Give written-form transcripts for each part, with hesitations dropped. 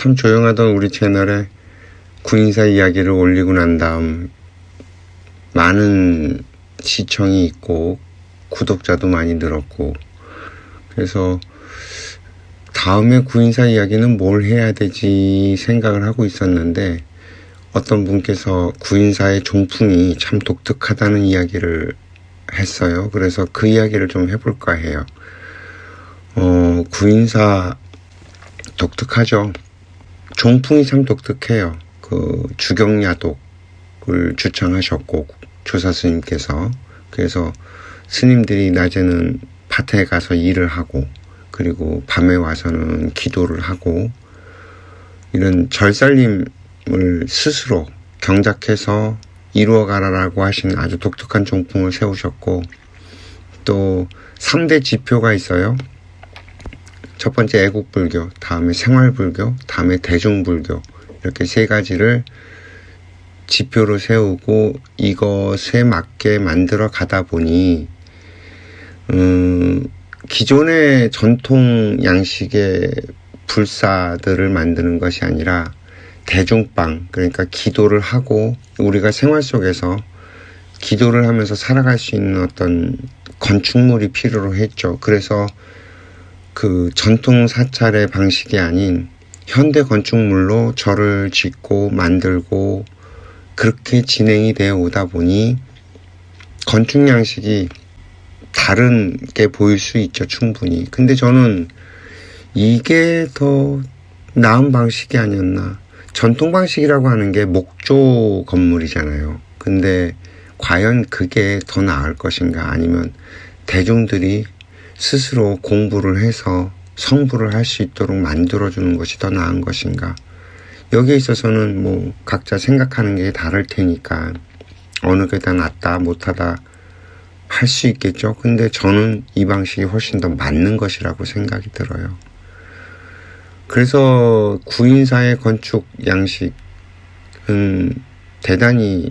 참 조용하던 우리 채널에 구인사 이야기를 올리고 난 다음 많은 시청이 있고 구독자도 많이 늘었고, 그래서 다음에 구인사 이야기는 뭘 해야 되지 생각을 하고 있었는데, 어떤 분께서 구인사의 종풍이 참 독특하다는 이야기를 했어요. 그래서 그 이야기를 좀 해볼까 해요. 구인사 독특하죠. 종풍이 참 독특해요. 그 주경야독을 주창하셨고, 조사 스님께서. 그래서 스님들이 낮에는 밭에 가서 일을 하고, 그리고 밤에 와서는 기도를 하고, 이런 절살림을 스스로 경작해서 이루어가라라고 하신 아주 독특한 종풍을 세우셨고, 또 3대 지표가 있어요. 첫 번째 애국불교, 다음에 생활불교, 다음에 대중불교, 이렇게 세 가지를 지표로 세우고 이것에 맞게 만들어 가다 보니 기존의 전통 양식의 불사들을 만드는 것이 아니라 대중방, 그러니까 기도를 하고 우리가 생활 속에서 기도를 하면서 살아갈 수 있는 어떤 건축물이 필요로 했죠. 그래서 그 전통 사찰의 방식이 아닌 현대 건축물로 절을 짓고 만들고 그렇게 진행이 되어 오다 보니 건축 양식이 다른 게 보일 수 있죠, 충분히. 근데 저는 이게 더 나은 방식이 아니었나. 전통 방식이라고 하는 게 목조 건물이잖아요. 근데 과연 그게 더 나을 것인가, 아니면 대중들이 스스로 공부를 해서 성불을 할 수 있도록 만들어주는 것이 더 나은 것인가. 여기에 있어서는 뭐 각자 생각하는 게 다를 테니까 어느 게 더 낫다 못하다 할 수 있겠죠. 근데 저는 이 방식이 훨씬 더 맞는 것이라고 생각이 들어요. 그래서 구인사의 건축 양식은 대단히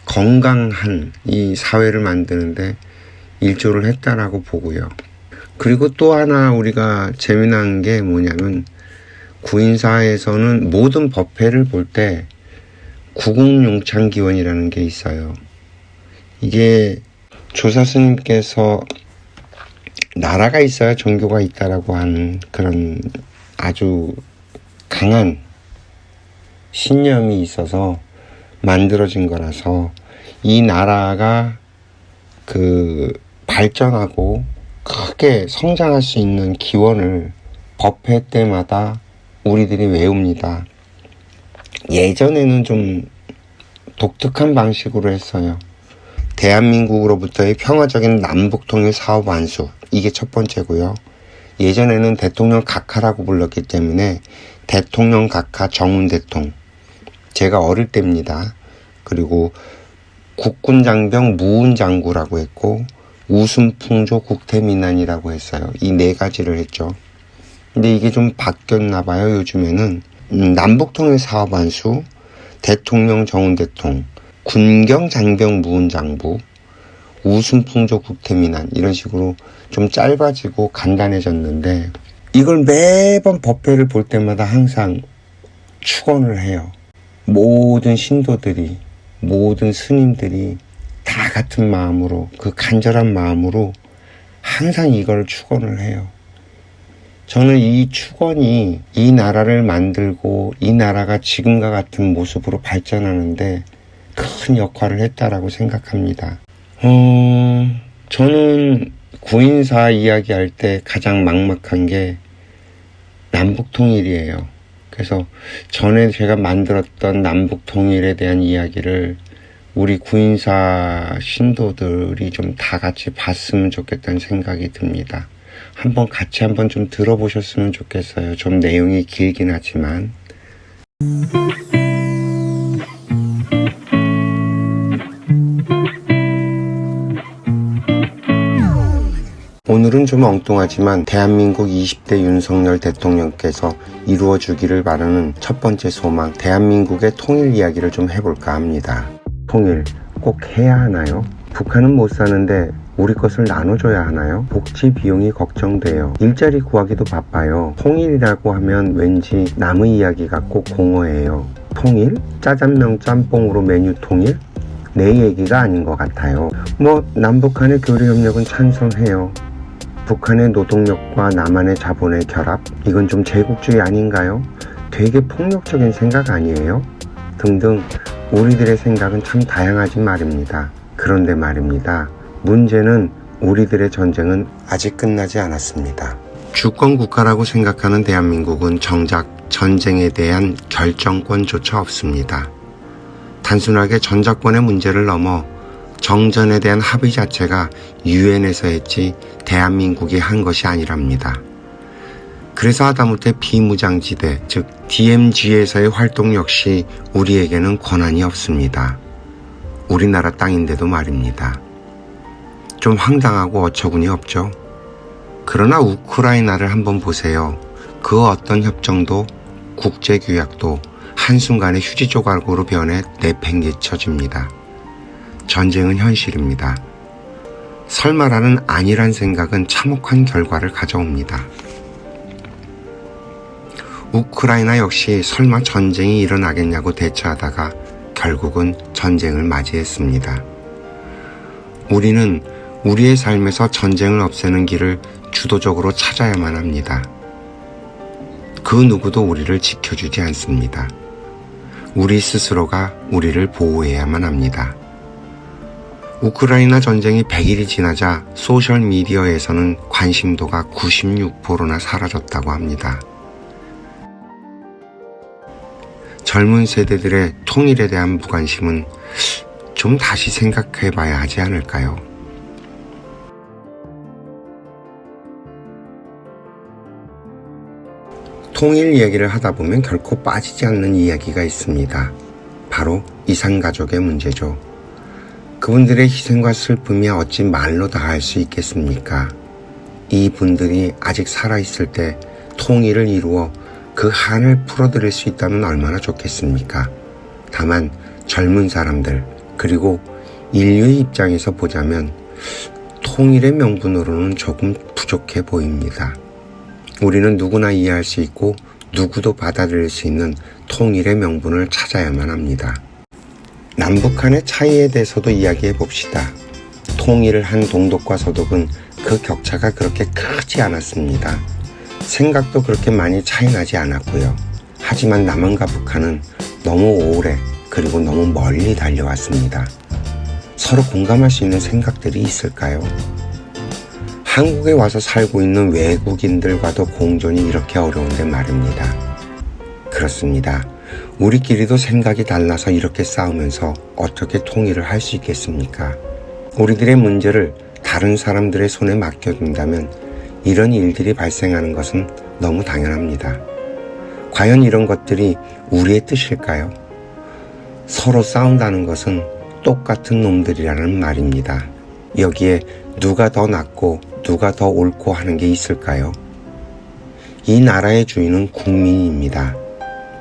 건강한 이 사회를 만드는데 일조를 했다라고 보고요. 그리고 또 하나 우리가 재미난 게 뭐냐면, 구인사에서는 모든 법회를 볼 때 구공용창기원이라는 게 있어요. 이게 조사 스님께서 나라가 있어야 종교가 있다라고 하는 그런 아주 강한 신념이 있어서 만들어진 거라서, 이 나라가 그 발전하고 크게 성장할 수 있는 기원을 법회 때마다 우리들이 외웁니다. 예전에는 좀 독특한 방식으로 했어요. 대한민국으로부터의 평화적인 남북통일 사업 완수, 이게 첫 번째고요. 예전에는 대통령 각하라고 불렀기 때문에 대통령 각하 정운대통, 제가 어릴 때입니다. 그리고 국군장병 무운장구라고 했고, 우순풍조 국태민안이라고 했어요. 이 네 가지를 했죠. 근데 이게 좀 바뀌었나 봐요. 요즘에는 남북통일 사업 완수, 대통령 정운대통, 군경 장병 무운장부, 우순풍조 국태민안, 이런 식으로 좀 짧아지고 간단해졌는데, 이걸 매번 법회를 볼 때마다 항상 축원을 해요. 모든 신도들이, 모든 스님들이 다 같은 마음으로, 그 간절한 마음으로 항상 이걸 축원을 해요. 저는 이 축원이 이 나라를 만들고 이 나라가 지금과 같은 모습으로 발전하는데 큰 역할을 했다라고 생각합니다. 저는 구인사 이야기할 때 가장 막막한 게 남북통일이에요. 그래서 전에 제가 만들었던 남북통일에 대한 이야기를 우리 구인사 신도들이 좀 다 같이 봤으면 좋겠다는 생각이 듭니다. 같이 한번 좀 들어보셨으면 좋겠어요. 좀 내용이 길긴 하지만. 오늘은 좀 엉뚱하지만 대한민국 20대 윤석열 대통령께서 이루어주기를 바라는 첫 번째 소망, 대한민국의 통일 이야기를 좀 해볼까 합니다. 통일 꼭 해야 하나요? 북한은 못 사는데 우리 것을 나눠줘야 하나요? 복지 비용이 걱정돼요. 일자리 구하기도 바빠요. 통일이라고 하면 왠지 남의 이야기 같고 공허해요. 통일? 짜장면 짬뽕으로 메뉴 통일? 내 얘기가 아닌 것 같아요. 남북한의 교류협력은 찬성해요. 북한의 노동력과 남한의 자본의 결합? 이건 좀 제국주의 아닌가요? 되게 폭력적인 생각 아니에요? 등등 우리들의 생각은 참 다양하지 말입니다. 그런데 말입니다. 문제는 우리들의 전쟁은 아직 끝나지 않았습니다. 주권 국가라고 생각하는 대한민국은 정작 전쟁에 대한 결정권조차 없습니다. 단순하게 전작권의 문제를 넘어 정전에 대한 합의 자체가 유엔에서 했지 대한민국이 한 것이 아니랍니다. 그래서 하다못해 비무장지대, 즉 DMZ에서의 활동 역시 우리에게는 권한이 없습니다. 우리나라 땅인데도 말입니다. 좀 황당하고 어처구니 없죠? 그러나 우크라이나를 한번 보세요. 그 어떤 협정도 국제규약도 한순간에 휴지 조각으로 변해 내팽개쳐집니다. 전쟁은 현실입니다. 설마라는 아니란 생각은 참혹한 결과를 가져옵니다. 우크라이나 역시 설마 전쟁이 일어나겠냐고 대처하다가 결국은 전쟁을 맞이했습니다. 우리는 우리의 삶에서 전쟁을 없애는 길을 주도적으로 찾아야만 합니다. 그 누구도 우리를 지켜주지 않습니다. 우리 스스로가 우리를 보호해야만 합니다. 우크라이나 전쟁이 100일이 지나자 소셜미디어에서는 관심도가 96%나 사라졌다고 합니다. 젊은 세대들의 통일에 대한 무관심은 좀 다시 생각해 봐야 하지 않을까요? 통일 이야기를 하다 보면 결코 빠지지 않는 이야기가 있습니다. 바로 이산가족의 문제죠. 그분들의 희생과 슬픔이 어찌 말로 다 할 수 있겠습니까? 이 분들이 아직 살아있을 때 통일을 이루어 그 한을 풀어드릴 수 있다면 얼마나 좋겠습니까? 다만 젊은 사람들 그리고 인류의 입장에서 보자면 통일의 명분으로는 조금 부족해 보입니다. 우리는 누구나 이해할 수 있고 누구도 받아들일 수 있는 통일의 명분을 찾아야만 합니다. 남북한의 차이에 대해서도 이야기해 봅시다. 통일을 한 동독과 서독은 그 격차가 그렇게 크지 않았습니다. 생각도 그렇게 많이 차이 나지 않았고요. 하지만 남한과 북한은 너무 오래 그리고 너무 멀리 달려왔습니다. 서로 공감할 수 있는 생각들이 있을까요? 한국에 와서 살고 있는 외국인들과도 공존이 이렇게 어려운데 말입니다. 그렇습니다. 우리끼리도 생각이 달라서 이렇게 싸우면서 어떻게 통일을 할 수 있겠습니까? 우리들의 문제를 다른 사람들의 손에 맡겨둔다면 이런 일들이 발생하는 것은 너무 당연합니다. 과연 이런 것들이 우리의 뜻일까요? 서로 싸운다는 것은 똑같은 놈들이라는 말입니다. 여기에 누가 더 낫고 누가 더 옳고 하는 게 있을까요? 이 나라의 주인은 국민입니다.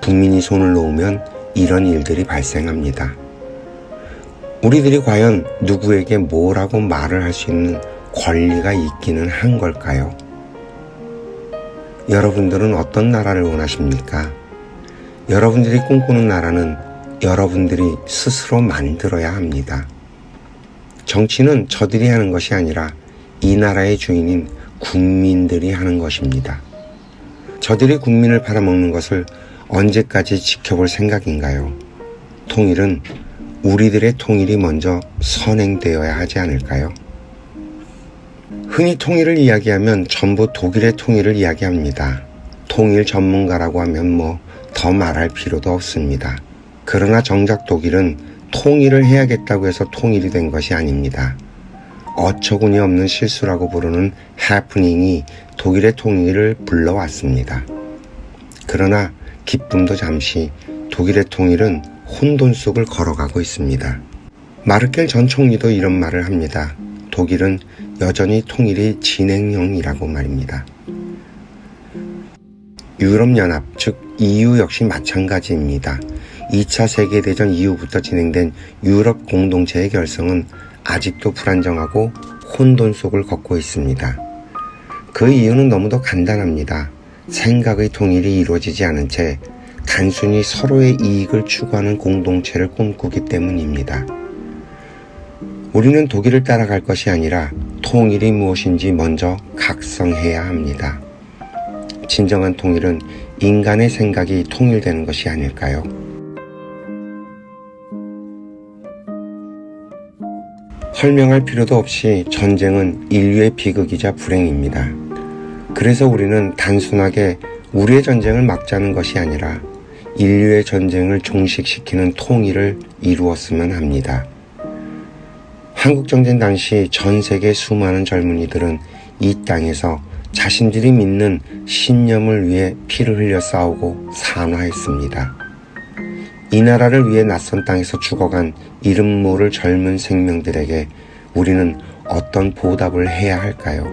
국민이 손을 놓으면 이런 일들이 발생합니다. 우리들이 과연 누구에게 뭐라고 말을 할 수 있는 권리가 있기는 한 걸까요? 여러분들은 어떤 나라를 원하십니까? 여러분들이 꿈꾸는 나라는 여러분들이 스스로 만들어야 합니다. 정치는 저들이 하는 것이 아니라 이 나라의 주인인 국민들이 하는 것입니다. 저들이 국민을 팔아먹는 것을 언제까지 지켜볼 생각인가요? 통일은 우리들의 통일이 먼저 선행되어야 하지 않을까요? 흔히 통일을 이야기하면 전부 독일의 통일을 이야기합니다. 통일 전문가라고 하면 더 말할 필요도 없습니다. 그러나 정작 독일은 통일을 해야겠다고 해서 통일이 된 것이 아닙니다. 어처구니 없는 실수라고 부르는 해프닝이 독일의 통일을 불러왔습니다. 그러나 기쁨도 잠시 독일의 통일은 혼돈 속을 걸어가고 있습니다. 마르켈 전 총리도 이런 말을 합니다. 독일은 여전히 통일이 진행형이라고 말입니다. 유럽연합, 즉 EU 역시 마찬가지입니다. 2차 세계대전 이후부터 진행된 유럽 공동체의 결성은 아직도 불안정하고 혼돈 속을 걷고 있습니다. 그 이유는 너무도 간단합니다. 생각의 통일이 이루어지지 않은 채 단순히 서로의 이익을 추구하는 공동체를 꿈꾸기 때문입니다. 우리는 독일을 따라갈 것이 아니라 통일이 무엇인지 먼저 각성해야 합니다. 진정한 통일은 인간의 생각이 통일되는 것이 아닐까요? 설명할 필요도 없이 전쟁은 인류의 비극이자 불행입니다. 그래서 우리는 단순하게 우리의 전쟁을 막자는 것이 아니라 인류의 전쟁을 종식시키는 통일을 이루었으면 합니다. 한국전쟁 당시 전 세계 수많은 젊은이들은 이 땅에서 자신들이 믿는 신념을 위해 피를 흘려 싸우고 산화했습니다. 이 나라를 위해 낯선 땅에서 죽어간 이름 모를 젊은 생명들에게 우리는 어떤 보답을 해야 할까요?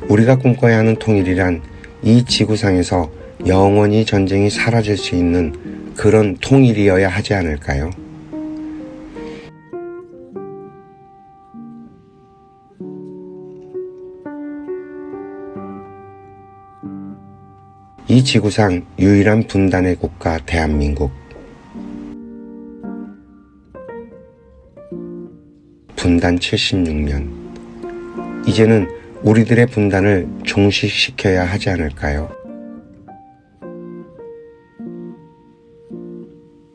우리가 꿈꿔야 하는 통일이란 이 지구상에서 영원히 전쟁이 사라질 수 있는 그런 통일이어야 하지 않을까요? 이 지구상 유일한 분단의 국가 대한민국. 분단 76년. 이제는 우리들의 분단을 종식시켜야 하지 않을까요?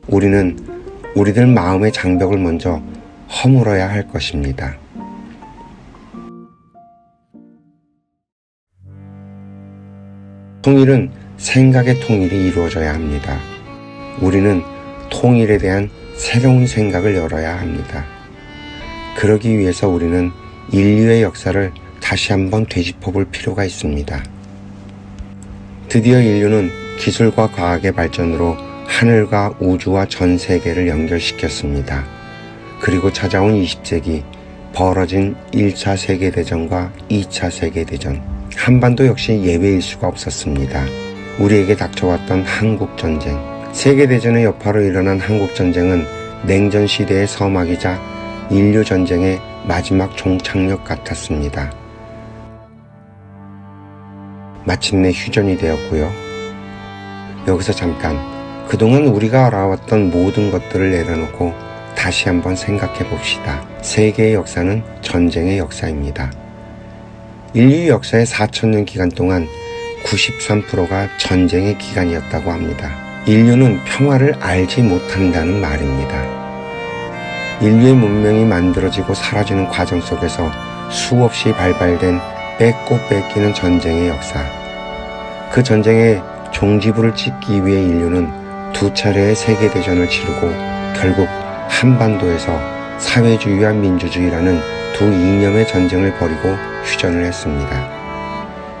우리는 우리들 마음의 장벽을 먼저 허물어야 할 것입니다. 통일은 생각의 통일이 이루어져야 합니다. 우리는 통일에 대한 새로운 생각을 열어야 합니다. 그러기 위해서 우리는 인류의 역사를 다시 한번 되짚어볼 필요가 있습니다. 드디어 인류는 기술과 과학의 발전으로 하늘과 우주와 전 세계를 연결시켰습니다. 그리고 찾아온 20세기, 벌어진 1차 세계대전과 2차 세계대전, 한반도 역시 예외일 수가 없었습니다. 우리에게 닥쳐왔던 한국전쟁, 세계대전의 여파로 일어난 한국전쟁은 냉전 시대의 서막이자 인류전쟁의 마지막 종착역 같았습니다. 마침내 휴전이 되었고요. 여기서 잠깐 그동안 우리가 알아왔던 모든 것들을 내려놓고 다시 한번 생각해 봅시다. 세계의 역사는 전쟁의 역사입니다. 인류 역사의 4,000년 기간 동안 93%가 전쟁의 기간이었다고 합니다. 인류는 평화를 알지 못한다는 말입니다. 인류의 문명이 만들어지고 사라지는 과정 속에서 수없이 발발된 뺏고 뺏기는 전쟁의 역사. 그 전쟁의 종지부를 찍기 위해 인류는 2차례의 세계대전을 치르고 결국 한반도에서 사회주의와 민주주의라는 두 이념의 전쟁을 벌이고 휴전을 했습니다.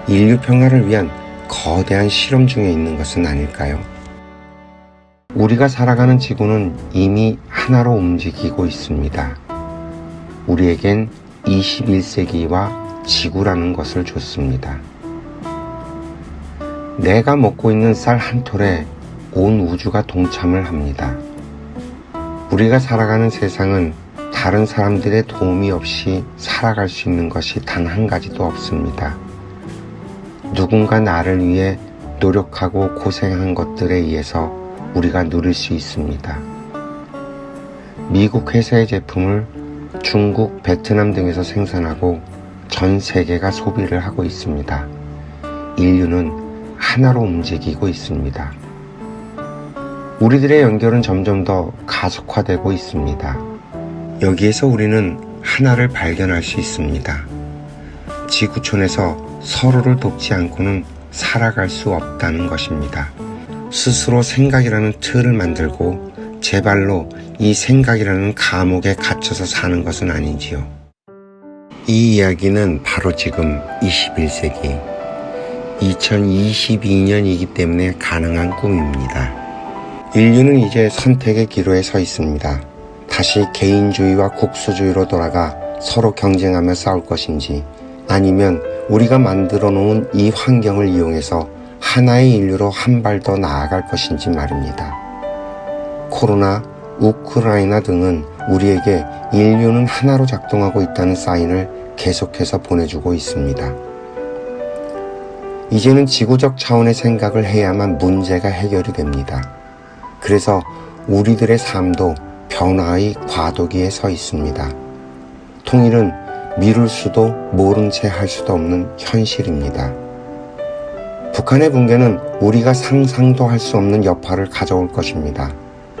인류 평화를 위한 거대한 실험 중에 있는 것은 아닐까요? 우리가 살아가는 지구는 이미 하나로 움직이고 있습니다. 우리에겐 21세기와 지구라는 것을 줬습니다. 내가 먹고 있는 쌀 한 톨에 온 우주가 동참을 합니다. 우리가 살아가는 세상은 다른 사람들의 도움이 없이 살아갈 수 있는 것이 단 한 가지도 없습니다. 누군가 나를 위해 노력하고 고생한 것들에 의해서 우리가 누릴 수 있습니다. 미국 회사의 제품을 중국, 베트남 등에서 생산하고 전 세계가 소비를 하고 있습니다. 인류는 하나로 움직이고 있습니다. 우리들의 연결은 점점 더 가속화되고 있습니다. 여기에서 우리는 하나를 발견할 수 있습니다. 지구촌에서 서로를 돕지 않고는 살아갈 수 없다는 것입니다. 스스로 생각이라는 틀을 만들고 제 발로 이 생각이라는 감옥에 갇혀서 사는 것은 아니지요. 이 이야기는 바로 지금 21세기 2022년이기 때문에 가능한 꿈입니다. 인류는 이제 선택의 기로에 서 있습니다. 다시 개인주의와 국수주의로 돌아가 서로 경쟁하며 싸울 것인지, 아니면 우리가 만들어 놓은 이 환경을 이용해서 하나의 인류로 한 발 더 나아갈 것인지 말입니다. 코로나, 우크라이나 등은 우리에게 인류는 하나로 작동하고 있다는 사인을 계속해서 보내주고 있습니다. 이제는 지구적 차원의 생각을 해야만 문제가 해결이 됩니다. 그래서 우리들의 삶도 변화의 과도기에 서 있습니다. 통일은 미룰 수도 모른 채 할 수도 없는 현실입니다. 북한의 붕괴는 우리가 상상도 할 수 없는 여파를 가져올 것입니다.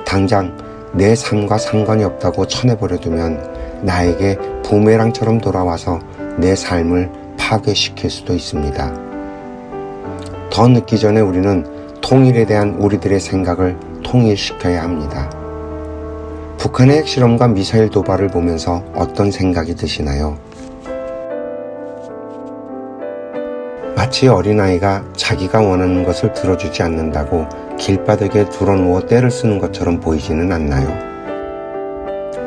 당장 내 삶과 상관이 없다고 쳐내버려 두면 나에게 부메랑처럼 돌아와서 내 삶을 파괴시킬 수도 있습니다. 더 늦기 전에 우리는 통일에 대한 우리들의 생각을 통일시켜야 합니다. 북한의 핵실험과 미사일 도발을 보면서 어떤 생각이 드시나요? 마치 어린아이가 자기가 원하는 것을 들어주지 않는다고 길바닥에 드러누워 떼를 쓰는 것처럼 보이지는 않나요?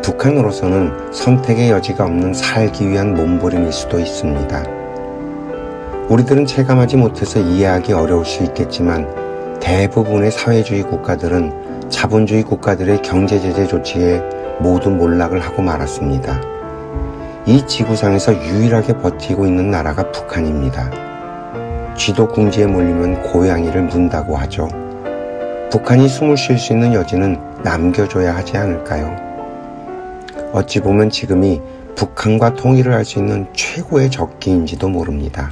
북한으로서는 선택의 여지가 없는 살기 위한 몸부림일 수도 있습니다. 우리들은 체감하지 못해서 이해하기 어려울 수 있겠지만 대부분의 사회주의 국가들은 자본주의 국가들의 경제제재 조치에 모두 몰락을 하고 말았습니다. 이 지구상에서 유일하게 버티고 있는 나라가 북한입니다. 쥐도 궁지에 몰리면 고양이를 문다고 하죠. 북한이 숨을 쉴 수 있는 여지는 남겨줘야 하지 않을까요? 어찌 보면 지금이 북한과 통일을 할 수 있는 최고의 적기인지도 모릅니다.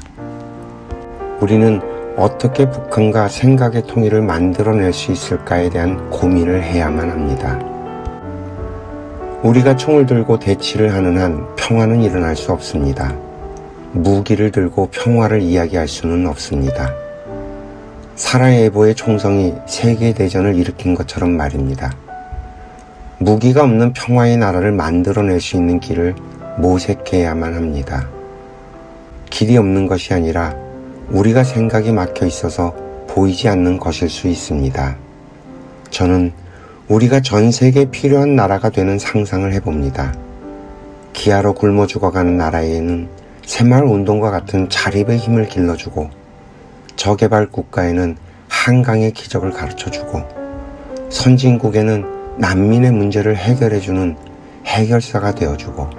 우리는 어떻게 북한과 생각의 통일을 만들어낼 수 있을까에 대한 고민을 해야만 합니다. 우리가 총을 들고 대치를 하는 한 평화는 일어날 수 없습니다. 무기를 들고 평화를 이야기할 수는 없습니다. 사라예보의 총성이 세계대전을 일으킨 것처럼 말입니다. 무기가 없는 평화의 나라를 만들어낼 수 있는 길을 모색해야만 합니다. 길이 없는 것이 아니라 우리가 생각이 막혀 있어서 보이지 않는 것일 수 있습니다. 저는 우리가 전 세계에 필요한 나라가 되는 상상을 해봅니다. 기아로 굶어 죽어가는 나라에는 새마을 운동과 같은 자립의 힘을 길러주고 저개발 국가에는 한강의 기적을 가르쳐주고 선진국에는 난민의 문제를 해결해주는 해결사가 되어주고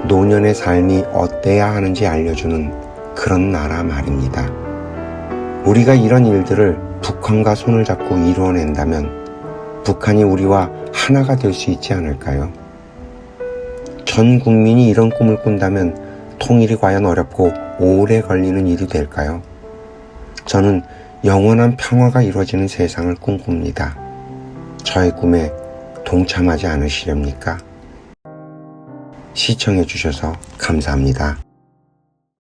노년의 삶이 어때야 하는지 알려주는 그런 나라 말입니다. 우리가 이런 일들을 북한과 손을 잡고 이루어낸다면 북한이 우리와 하나가 될 수 있지 않을까요? 전 국민이 이런 꿈을 꾼다면 통일이 과연 어렵고 오래 걸리는 일이 될까요? 저는 영원한 평화가 이루어지는 세상을 꿈꿉니다. 저의 꿈에 동참하지 않으시렵니까? 시청해 주셔서 감사합니다.